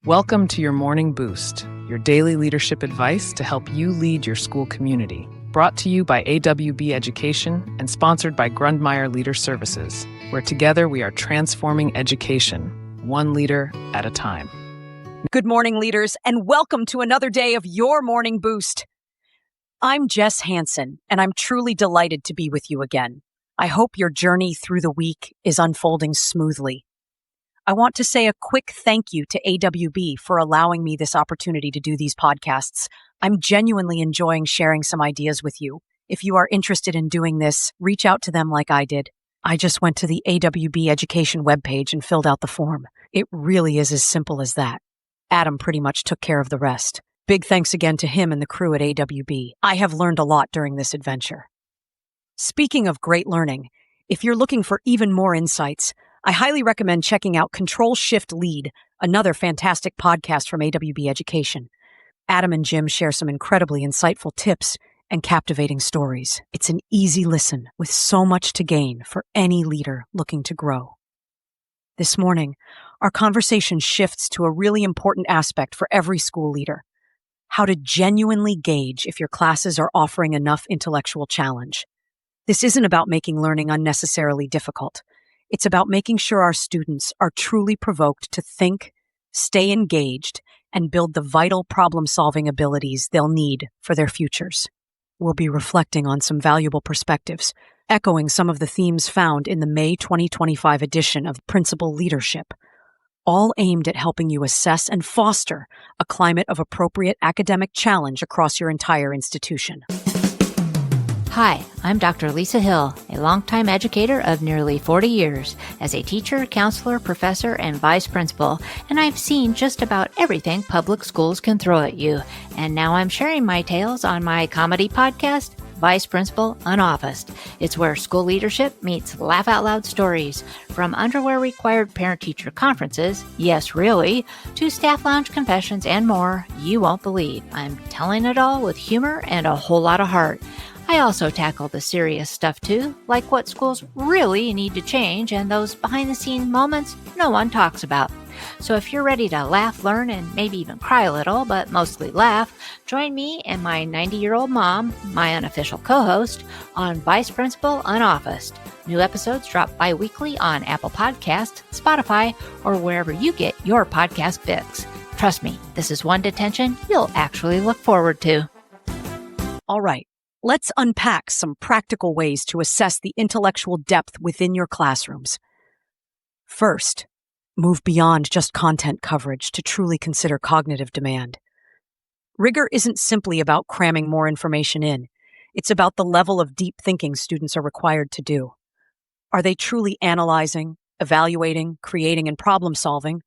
Welcome to your Morning Boost, your daily leadership advice to help you lead your school community. Brought to you by AWB Education and sponsored by Grundmeyer Leader Services, where together we are transforming education, one leader at a time. Good morning, leaders, and welcome to another day of your Morning Boost. I'm Jess Hansen, and I'm truly delighted to be with you again. I hope your journey through the week is unfolding smoothly. I want to say a quick thank you to AWB for allowing me this opportunity to do these podcasts. I'm genuinely enjoying sharing some ideas with you. If you are interested in doing this, reach out to them like I did. I just went to the AWB Education webpage and filled out the form. It really is as simple as that. Adam pretty much took care of the rest. Big thanks again to him and the crew at AWB. I have learned a lot during this adventure. Speaking of great learning, if you're looking for even more insights, I highly recommend checking out Control Shift Lead, another fantastic podcast from AWB Education. Adam and Jim share some incredibly insightful tips and captivating stories. It's an easy listen with so much to gain for any leader looking to grow. This morning, our conversation shifts to a really important aspect for every school leader: how to genuinely gauge if your classes are offering enough intellectual challenge. This isn't about making learning unnecessarily difficult. It's about making sure our students are truly provoked to think, stay engaged, and build the vital problem-solving abilities they'll need for their futures. We'll be reflecting on some valuable perspectives, echoing some of the themes found in the May 2025 edition of Principal Leadership, all aimed at helping you assess and foster a climate of appropriate academic challenge across your entire institution. Hi, I'm Dr. Lisa Hill, a longtime educator of nearly 40 years as a teacher, counselor, professor, and vice principal, and I've seen just about everything public schools can throw at you. And now I'm sharing my tales on my comedy podcast, Vice Principal Unofficed. It's where school leadership meets laugh out loud stories, from underwear-required parent-teacher conferences, yes really, to staff lounge confessions and more you won't believe. I'm telling it all with humor and a whole lot of heart. I also tackle the serious stuff too, like what schools really need to change and those behind-the-scenes moments no one talks about. So if you're ready to laugh, learn, and maybe even cry a little, but mostly laugh, join me and my 90-year-old mom, my unofficial co-host, on Vice Principal Unofficed. New episodes drop bi-weekly on Apple Podcasts, Spotify, or wherever you get your podcast fix. Trust me, this is one detention you'll actually look forward to. All right. Let's unpack some practical ways to assess the intellectual depth within your classrooms. First, move beyond just content coverage to truly consider cognitive demand. Rigor isn't simply about cramming more information in. It's about the level of deep thinking students are required to do. Are they truly analyzing, evaluating, creating, and problem solving,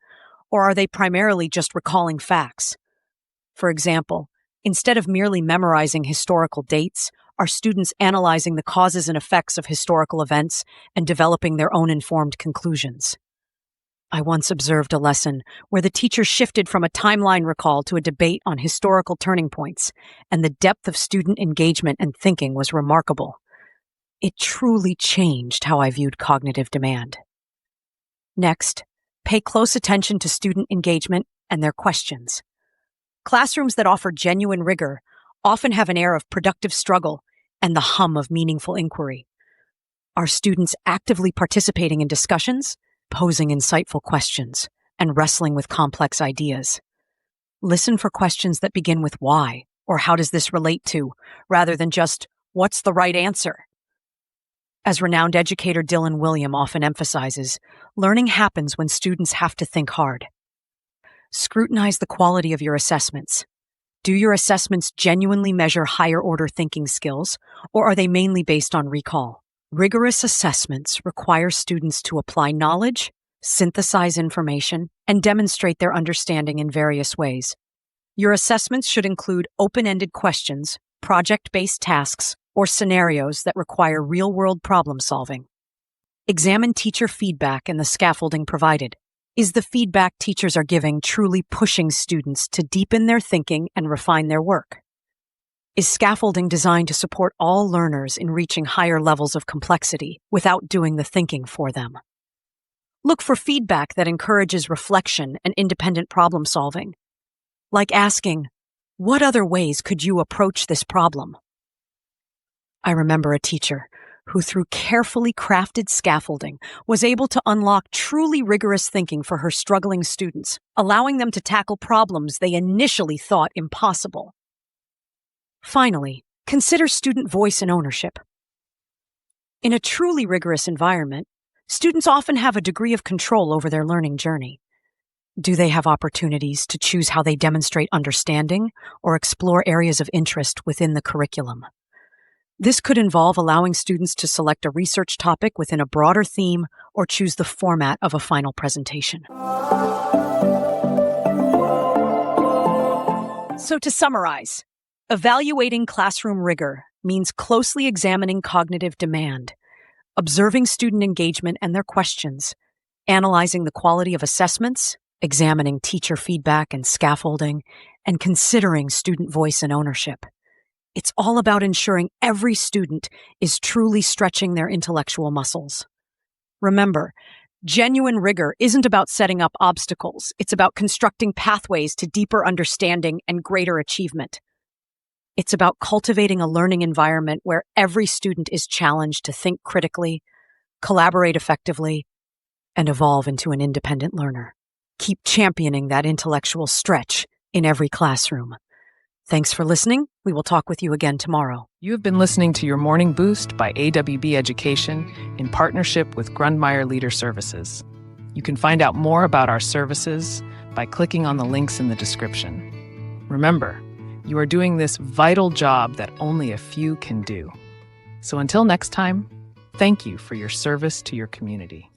or are they primarily just recalling facts? For example, instead of merely memorizing historical dates, are students analyzing the causes and effects of historical events and developing their own informed conclusions? I once observed a lesson where the teacher shifted from a timeline recall to a debate on historical turning points, and the depth of student engagement and thinking was remarkable. It truly changed how I viewed cognitive demand. Next, pay close attention to student engagement and their questions. Classrooms that offer genuine rigor often have an air of productive struggle and the hum of meaningful inquiry. Are students actively participating in discussions, posing insightful questions, and wrestling with complex ideas? Listen for questions that begin with why, or how does this relate to, rather than just, what's the right answer? As renowned educator Dylan William often emphasizes, learning happens when students have to think hard. Scrutinize the quality of your assessments. Do your assessments genuinely measure higher-order thinking skills, or are they mainly based on recall? Rigorous assessments require students to apply knowledge, synthesize information, and demonstrate their understanding in various ways. Your assessments should include open-ended questions, project-based tasks, or scenarios that require real-world problem-solving. Examine teacher feedback and the scaffolding provided. Is the feedback teachers are giving truly pushing students to deepen their thinking and refine their work? Is scaffolding designed to support all learners in reaching higher levels of complexity without doing the thinking for them? Look for feedback that encourages reflection and independent problem solving, like asking, "What other ways could you approach this problem?" I remember a teacher who, through carefully crafted scaffolding, was able to unlock truly rigorous thinking for her struggling students, allowing them to tackle problems they initially thought impossible. Finally, consider student voice and ownership. In a truly rigorous environment, students often have a degree of control over their learning journey. Do they have opportunities to choose how they demonstrate understanding or explore areas of interest within the curriculum? This could involve allowing students to select a research topic within a broader theme or choose the format of a final presentation. So to summarize, evaluating classroom rigor means closely examining cognitive demand, observing student engagement and their questions, analyzing the quality of assessments, examining teacher feedback and scaffolding, and considering student voice and ownership. It's all about ensuring every student is truly stretching their intellectual muscles. Remember, genuine rigor isn't about setting up obstacles. It's about constructing pathways to deeper understanding and greater achievement. It's about cultivating a learning environment where every student is challenged to think critically, collaborate effectively, and evolve into an independent learner. Keep championing that intellectual stretch in every classroom. Thanks for listening. We will talk with you again tomorrow. You have been listening to your Morning Boost by AWB Education in partnership with Grundmeyer Leader Services. You can find out more about our services by clicking on the links in the description. Remember, you are doing this vital job that only a few can do. So until next time, thank you for your service to your community.